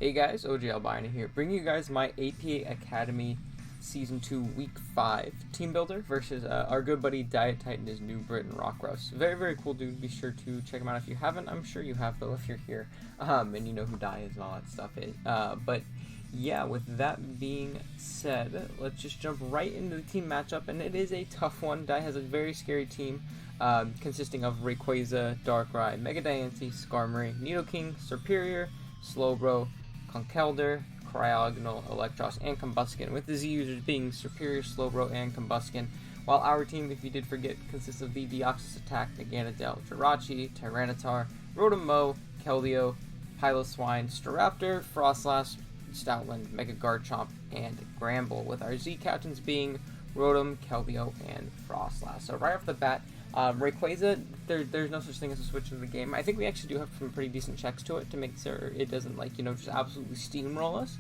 Hey guys, OG Albina here, bringing you guys my APA Academy Season 2 Week 5 Team Builder versus our good buddy Diet Titan, his new Britain Rockruff. Very, very cool dude. Be sure to check him out if you haven't. I'm sure you have, though, if you're here. And you know who Di is and all that stuff is. But yeah, with that being said, let's just jump right into the team matchup. And it is a tough one. Di has a very scary team. Consisting of Rayquaza, Darkrai, Mega Diancie, Skarmory, Nidoking, Superior, Slowbro, Conkeldurr, Cryogonal, Electros, and Combusken, with the Z users being Superior, Slowbro, and Combusken, while our team, if you did forget, consists of the Deoxys Attack, Naganadel, Jirachi, Tyranitar, Rotom-Mow, Keldeo, Piloswine, Staraptor, Frostlass, Stoutland, Mega Garchomp, and Gramble, with our Z captains being Rotom, Keldeo, and Frostlass. So right off the bat, Rayquaza, there's no such thing as a switch in the game. I think we actually do have some pretty decent checks to it to make sure it doesn't, like, just absolutely steamroll us.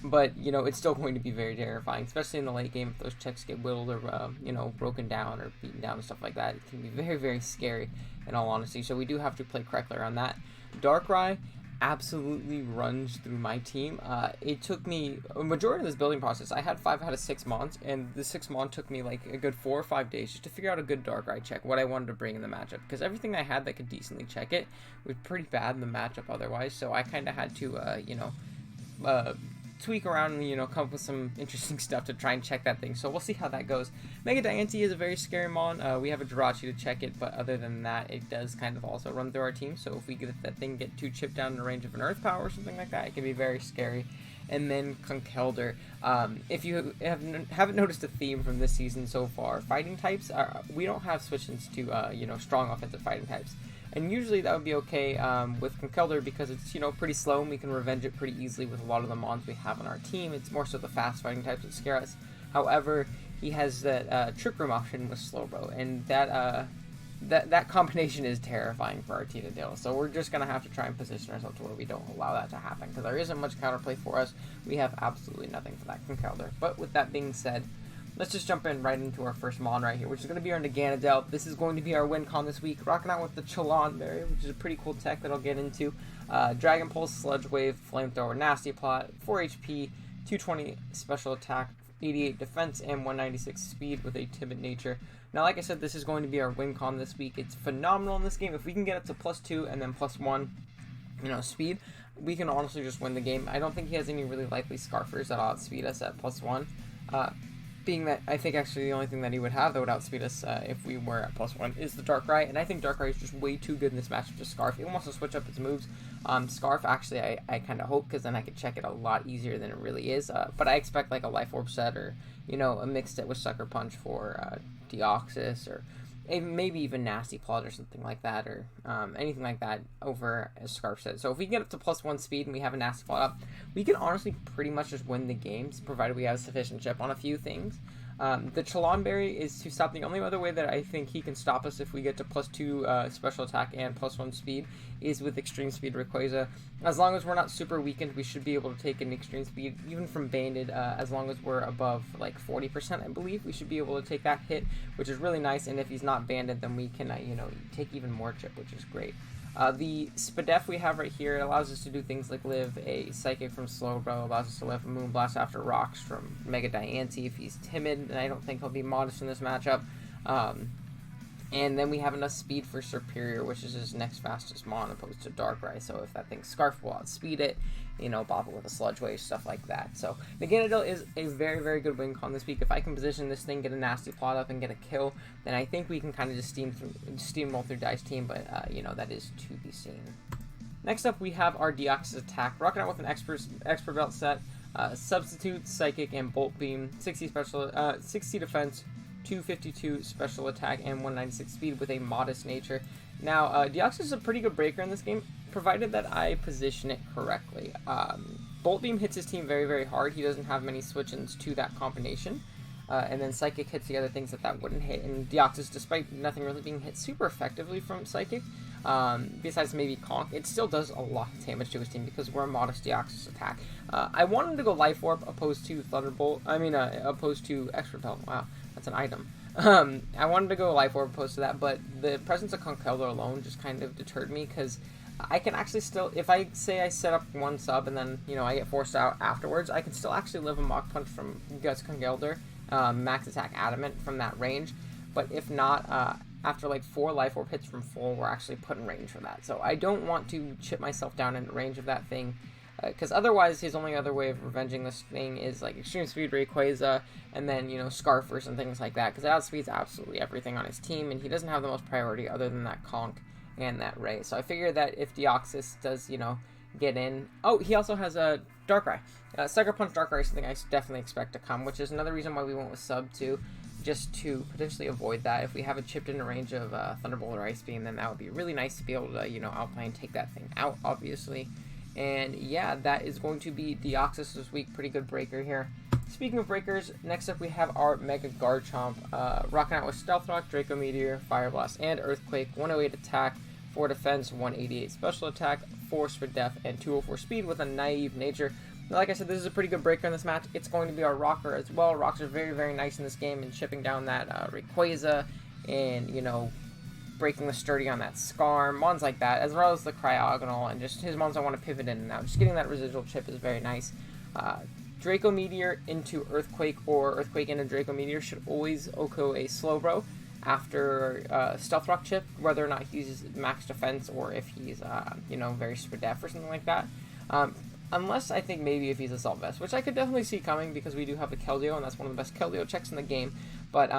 But, it's still going to be very terrifying, especially in the late game if those checks get whittled or, broken down or beaten down and stuff like that. It can be very, very scary, in all honesty. So we do have to play correctly on that. Darkrai absolutely runs through my team. It took me a majority of this building process. I had 5 out of 6 mons, and the 6 mon took me like a good 4 or 5 days just to figure out a good Darkrai check, what I wanted to bring in the matchup, because everything I had that could decently check it was pretty bad in the matchup otherwise. So I kind of had to tweak around and come up with some interesting stuff to try and check that thing. So we'll see how that goes. Mega Diancie is a very scary mon. We have a Jirachi to check it, but other than that, it does kind of also run through our team. So if we get that thing get too chipped down in the range of an Earth Power or something like that, it can be very scary. And then Conkeldurr. If you haven't noticed a theme from this season so far, fighting types we don't have switch-ins to strong offensive fighting types. And usually that would be okay with Conkeldurr because it's, pretty slow and we can revenge it pretty easily with a lot of the mons we have on our team. It's more so the fast fighting types that scare us. However, he has that Trick Room option with Slowbro, and that combination is terrifying for our team to deal with. So we're just going to have to try and position ourselves to where we don't allow that to happen, because there isn't much counterplay for us. We have absolutely nothing for that Conkeldurr. But with that being said, let's just jump in right into our first mon right here, which is going to be our Naganadel. This is going to be our win con this week, rocking out with the Teamuilder, which is a pretty cool tech that I'll get into. Dragon Pulse, Sludge Wave, Flamethrower, Nasty Plot, 4 HP, 220 special attack, 88 defense, and 196 speed with a timid nature. Now, like I said, this is going to be our win con this week. It's phenomenal in this game. If we can get it to +2 and then +1, speed, we can honestly just win the game. I don't think he has any really likely Scarfers that outspeed us at +1. Being that I think actually the only thing that he would have that would outspeed us if we were at +1 is the Darkrai, and I think Darkrai is just way too good in this matchup to Scarf. He wants to switch up its moves. Scarf, actually, I kind of hope, because then I could check it a lot easier than it really is. But I expect like a Life Orb set or, a mixed set with Sucker Punch for Deoxys, or maybe even Nasty Plot or something like that, or anything like that over a Scarf set. So if we get up to +1 speed and we have a Nasty Plot up, we can honestly pretty much just win the games, provided we have sufficient chip on a few things. The Chalonberry is to stop. The only other way that I think he can stop us if we get to +2 special attack and +1 speed is with Extreme Speed Rayquaza. As long as we're not super weakened, we should be able to take an Extreme Speed, even from Banded, as long as we're above like 40%, I believe. We should be able to take that hit, which is really nice, and if he's not Banded, then we can, take even more chip, which is great. The Spadef we have right here allows us to do things like live a Psychic from Slowbro, allows us to live a Moonblast after Rocks from Mega Diancie if he's timid, and I don't think he'll be modest in this matchup. And then we have enough speed for Superior, which is his next fastest mon opposed to Darkrai. So if that thing's Scarf, will outspeed it, bop it with a Sludge Wave, stuff like that. So Naganadel is a very, very good win con this week. If I can position this thing, get a Nasty Plot up, and get a kill, then I think we can kind of just steamroll through Dice team, but, that is to be seen. Next up, we have our Deoxys Attack, rocking out with an Expert Belt set, Substitute, Psychic, and Bolt Beam, 60 defense, 252 special attack, and 196 speed with a modest nature. Now, Deoxys is a pretty good breaker in this game, provided that I position it correctly. Bolt Beam hits his team very, very hard. He doesn't have many switch-ins to that combination. And then Psychic hits the other things that wouldn't hit. And Deoxys, despite nothing really being hit super effectively from Psychic, besides maybe Conk, it still does a lot of damage to his team because we're a modest Deoxys attack. I wanted to go Life Orb opposed to Thunderbolt. Opposed to Expert Belt. Wow. That's an item. I wanted to go Life Orb opposed to that, but the presence of Conkeldurr alone just kind of deterred me, because I can actually still, if I say I set up one sub and then, you know, I get forced out afterwards, I can still actually live a Mach Punch from Teamuilder, max attack adamant from that range. But if not, after like 4 life orb hits from full, we're actually put in range for that. So I don't want to chip myself down in range of that thing, because otherwise his only other way of revenging this thing is like Extreme Speed Rayquaza and then, you know, Scarfers and things like that, because it outspeeds absolutely everything on his team, and he doesn't have the most priority other than that Conk and that Ray. So I figure that if Deoxys does, you know, get in... Oh, he also has a Darkrai. Sucker Punch Darkrai is something I definitely expect to come, which is another reason why we went with sub 2, just to potentially avoid that. If we have it chipped in a range of Thunderbolt or Ice Beam, then that would be really nice to be able to, you know, outplay and take that thing out, obviously. And yeah, that is going to be Deoxys this week. Pretty good breaker here. Speaking of breakers, next up we have our Mega Garchomp, rocking out with Stealth Rock, Draco Meteor, Fire Blast, and Earthquake. 108 attack, 4 defense, 188 special attack, 4 for def, and 204 speed with a naive nature. Now, like I said, this is a pretty good breaker in this match. It's going to be our rocker as well. Rocks are very, very nice in this game, and chipping down that Rayquaza and, you know, breaking the sturdy on that Scarm, mons like that, as well as the Cryogonal, and just his mons I want to pivot in and out. Just getting that residual chip is very nice. Draco Meteor into Earthquake or Earthquake into Draco Meteor should always OHKO a Slowbro after Stealth Rock chip, whether or not he's max defense or if he's, you know, very super def or something like that. Unless I think maybe if he's Assault Vest, which I could definitely see coming because we do have a Keldeo, and that's one of the best Keldeo checks in the game. But,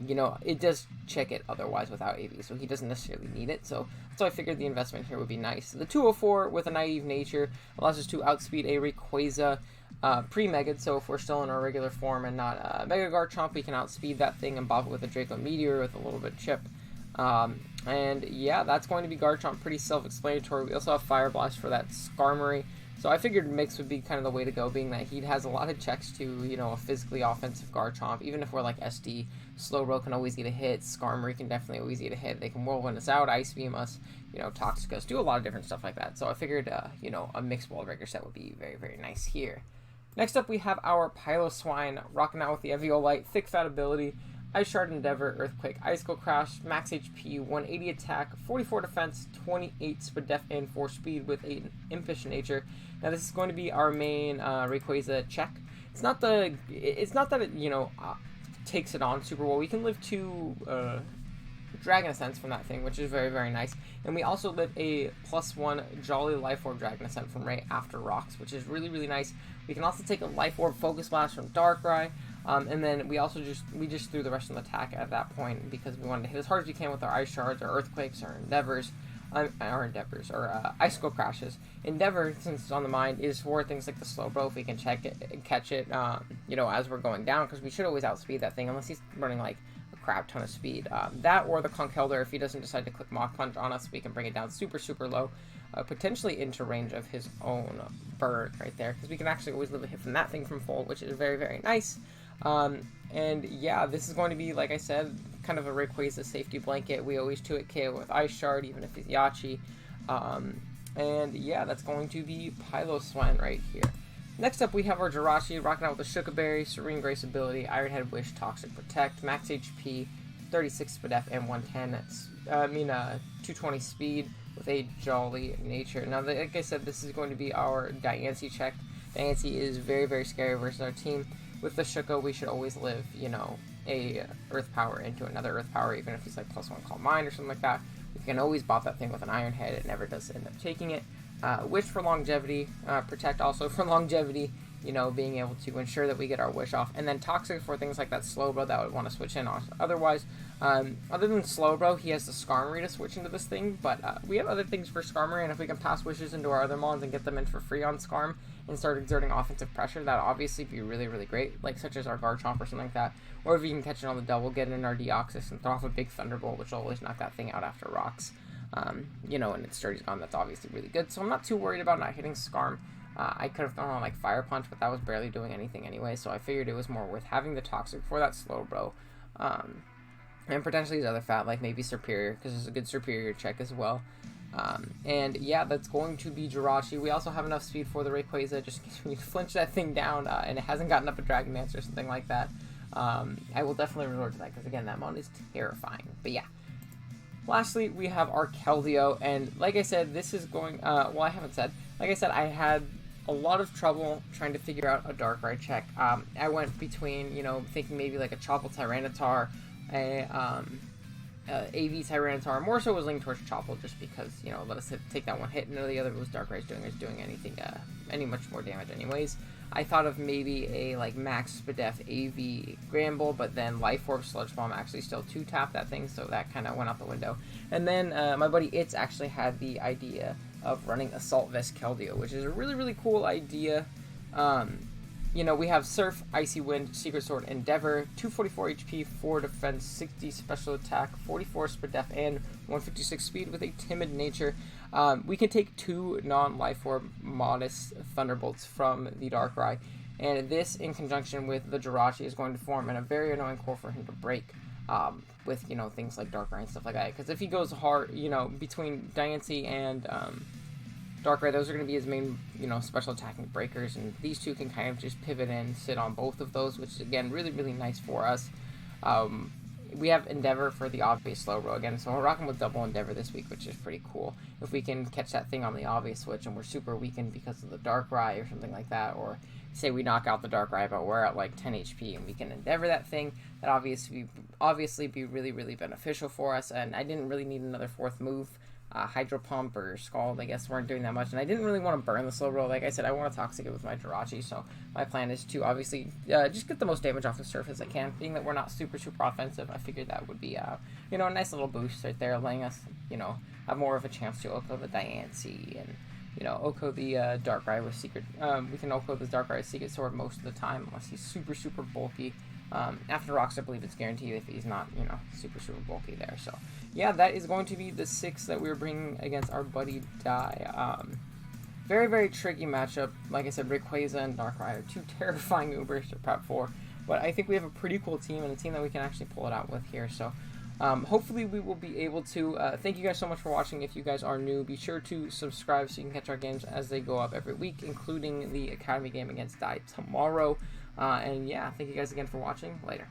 you know, it does check it otherwise without AV, so he doesn't necessarily need it. So I figured the investment here would be nice. The 204 with a naive nature allows us to outspeed a Rayquaza pre-Megad, so if we're still in our regular form and not Mega Garchomp, we can outspeed that thing and bop it with a Draco Meteor with a little bit of chip. And yeah, that's going to be Garchomp, pretty self-explanatory. We also have Fire Blast for that Skarmory. So I figured Mix would be kind of the way to go, being that he has a lot of checks to, you know, a physically offensive Garchomp. Even if we're like SD, Slowbro can always get a hit, Skarmory can definitely always get a hit. They can Whirlwind us out, Ice Beam us, you know, Toxic us, do a lot of different stuff like that. So I figured, you know, a mixed Wall Breaker set would be very, very nice here. Next up, we have our Piloswine, rocking out with the Eviolite, Thick Fat ability, Ice Shard Endeavor, Earthquake, Icicle Crash, Max HP, 180 attack, 44 defense, 28 speed def, and 4 speed with an Impish nature. Now this is going to be our main Rayquaza check. It's not that it, you know, takes it on super well. We can live 2 Dragon Ascents from that thing, which is very, very nice. And we also live a +1 Jolly Life Orb Dragon Ascent from Ray after Rocks, which is really, really nice. We can also take a Life Orb Focus Blast from Darkrai. And then we also just threw the rest of the attack at that point because we wanted to hit as hard as we can with our Ice Shards, our Earthquakes, our Endeavors, or Icicle Crashes. Endeavor, since it's on the mind, is for things like the Slowbro, if we can check it and catch it, you know, as we're going down, because we should always outspeed that thing unless he's running like a crap ton of speed. That or the Conkeldurr, if he doesn't decide to click Mach Punch on us, we can bring it down super, super low, potentially into range of his own bird right there, because we can actually always live a hit from that thing from full, which is very, very nice. And yeah, this is going to be, like I said, kind of a Rayquaza safety blanket. We always 2-hit KO with Ice Shard, even if he's Yachi. And yeah, that's going to be Piloswine right here. Next up, we have our Jirachi, rocking out with the Shuka Berry, Serene Grace ability, Iron Head Wish, Toxic Protect, Max HP, 36 speed def, and 220 speed with a Jolly nature. Now, like I said, this is going to be our Diancie check. Diancie is very, very scary versus our team. With the Shuka, we should always live, you know, a Earth Power into another Earth Power, even if he's like +1 Calm Mind or something like that. We can always bop that thing with an Iron Head. It never does end up taking it. Wish for longevity, Protect also for longevity, you know, being able to ensure that we get our Wish off. And then Toxic for things like that Slowbro that would want to switch in on. Otherwise, other than Slowbro, he has the Skarmory to switch into this thing, but we have other things for Skarmory, and if we can pass Wishes into our other mons and get them in for free on Skarm and start exerting offensive pressure, that would obviously be really, really great, like such as our Garchomp or something like that. Or if we can catch it on the double, get it in our Deoxys and throw off a big Thunderbolt, which will always knock that thing out after Rocks. You know, and its sturdy's gone, that's obviously really good. So I'm not too worried about not hitting Skarm. I could have thrown on like Fire Punch, but that was barely doing anything anyway, so I figured it was more worth having the Toxic for that Slowbro. And potentially his other fat, like maybe Superior, because it's a good Superior check as well. And yeah, that's going to be Jirachi. We also have enough speed for the Rayquaza, just in case we flinch that thing down and it hasn't gotten up a Dragon Dance or something like that. I will definitely resort to that, because again, that mon is terrifying. But yeah. Lastly, we have our Keldeo, and like I said, this is going, well, I haven't said, like I said, I had a lot of trouble trying to figure out a Darkrai check. I went between, thinking maybe like a Chople Tyranitar, AV Tyranitar. More so was leaning towards Chople just because, let us take that one hit, and none of the other moves Darkrai's doing anything, any much more damage anyways. I thought of maybe a Max Spadef AV Gramble, but then Life Orb Sludge Bomb actually still 2-tap that thing, so that kind of went out the window. And then my buddy Itz actually had the idea of running Assault Vest Keldeo, which is a really, really cool idea. We have Surf, Icy Wind, Secret Sword, Endeavor, 244 HP, 4 defense, 60 special attack, 44 Spadef, and 156 speed with a timid nature. We can take 2 non-Life Orb Modest Thunderbolts from the Darkrai, and this in conjunction with the Jirachi is going to form a very annoying core for him to break with, things like Darkrai and stuff like that. Because if he goes hard, between Diancie and Darkrai, those are going to be his main, special attacking breakers, and these two can kind of just pivot and sit on both of those, which is, again, really, really nice for us. We have Endeavor for the obvious slow roll again, so we're rocking with double Endeavor this week, which is pretty cool. If we can catch that thing on the obvious switch and we're super weakened because of the Darkrai or something like that, or say we knock out the Darkrai but we're at like 10 HP and we can Endeavor that thing, that obviously be really, really beneficial for us. And I didn't really need another 4th move. Hydro Pump or Scald, I guess, weren't doing that much, and I didn't really want to burn the slow roll. Like I said, I want to Toxic it with my Jirachi, so my plan is to obviously just get the most damage off the surf as I can. Being that we're not super offensive, I figured that would be a nice little boost right there, letting us have more of a chance to Oko the Diancie and Oko the Darkrai with Secret. We can Oko the Darkrai with Secret Sword most of the time unless he's super bulky. After Rocks, I believe it's guaranteed if he's not, super bulky there. So, yeah, that is going to be the 6 that we're bringing against our buddy Dai. Very, very tricky matchup. Like I said, Rayquaza and Darkrai are 2 terrifying Ubers to prep for. But I think we have a pretty cool team and a team that we can actually pull it out with here. So, hopefully we will be able to. Thank you guys so much for watching. If you guys are new, be sure to subscribe so you can catch our games as they go up every week, including the Academy game against Dai tomorrow. And yeah, thank you guys again for watching. Later.